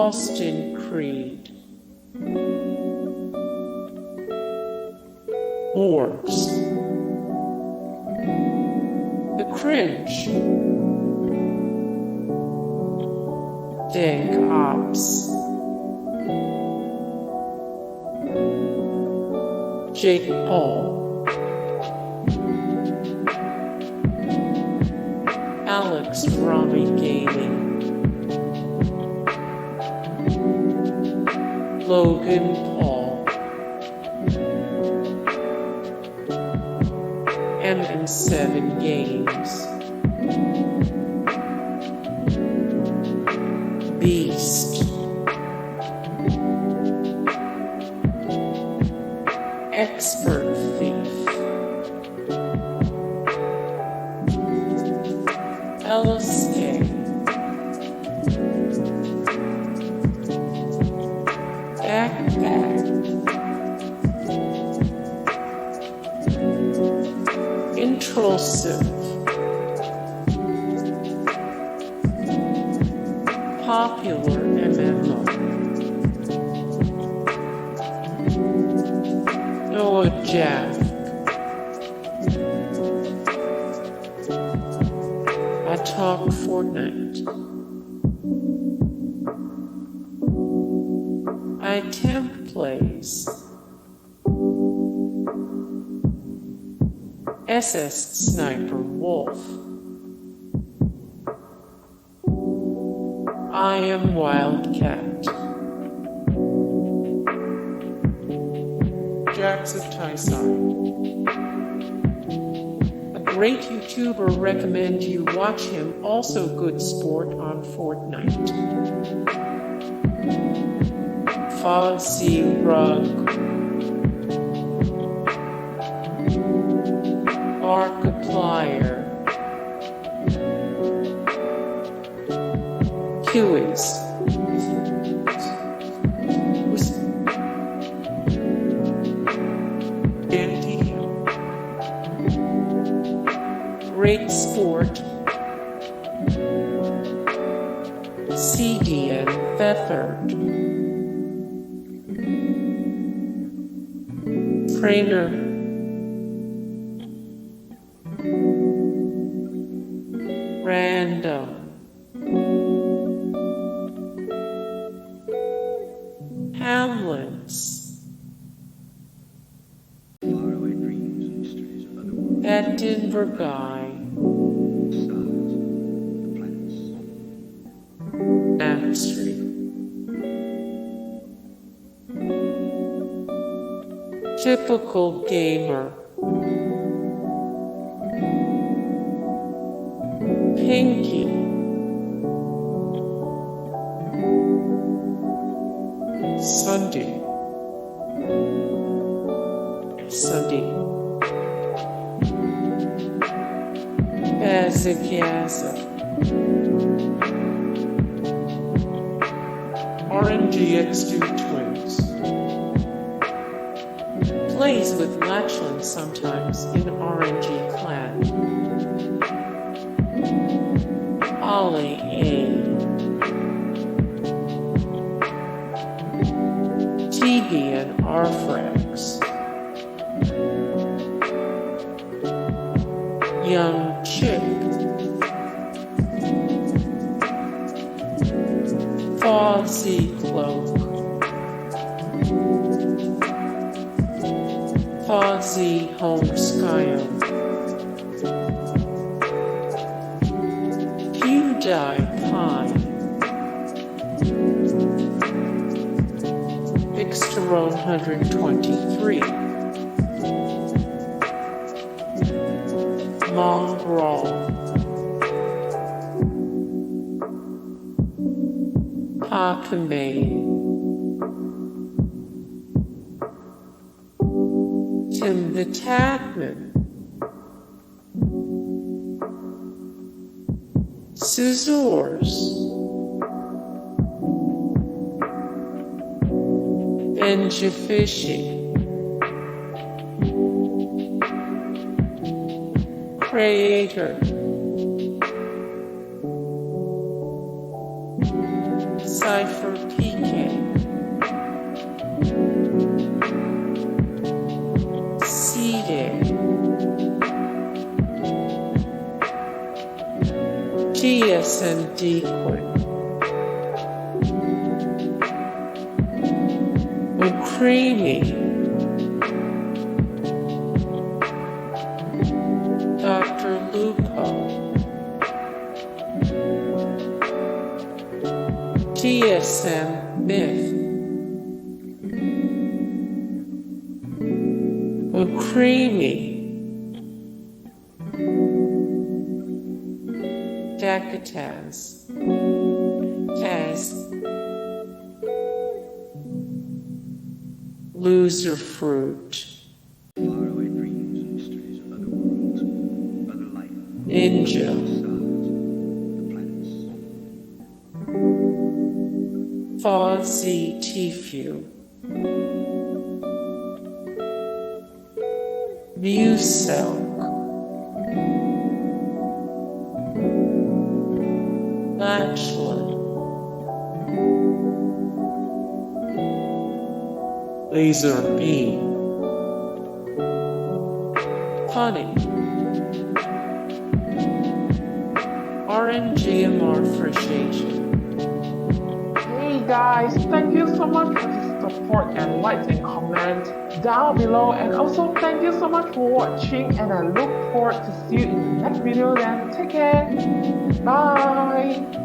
Austin Creed, Morgz, The Cringe, DenkOps, Jake Paul, AlexRamiGaming, Logan Paul, M7 Games, Beast, XpertThief, LSK, Bakbak, Introllsive, PopularMMOs, NoahJAFK, Talk Fortnite, iTemp plays, SSSniperWolf, I am WILDCAT, Jacksepticeye. Great YouTuber, recommend you watch him. Also good sport on Fortnite. FaZe Rug, Markiplier, kiwiz, DanTDM, Great Sport, Ceeday and Feathered, Crainer, Random, Hamlinz, that Denver guy, Avxry, typical gamer, Pinky, Sunday, BazzaGazza, RNGX2 twins, plays with Latchland sometimes in RNG clan, Ollie A, TB and Rfrags, Young Chick, FaZe Cloak, FaZe H1ghsky1, PewDiePie, Xterone123, Morgz, Pokemon, Tim the Tatman, Cizzorz, Benjafishy, Crayator, Cypher P, TSN Decoy. Creamy. DrLupo. TSN Myth. Creamy. Dakotaz. Loser fruit. Faraway dreams and mysteries of other worlds, other life, Ninja. the planets. FaZe Tfu. Muselk. Bachelor. Laser beam. Funny. RNGMR appreciation. Hey guys, thank you so much for the support and likes and comments down below, and also thank you so much for watching, and I look forward to see you in the next video. Then take care. Bye.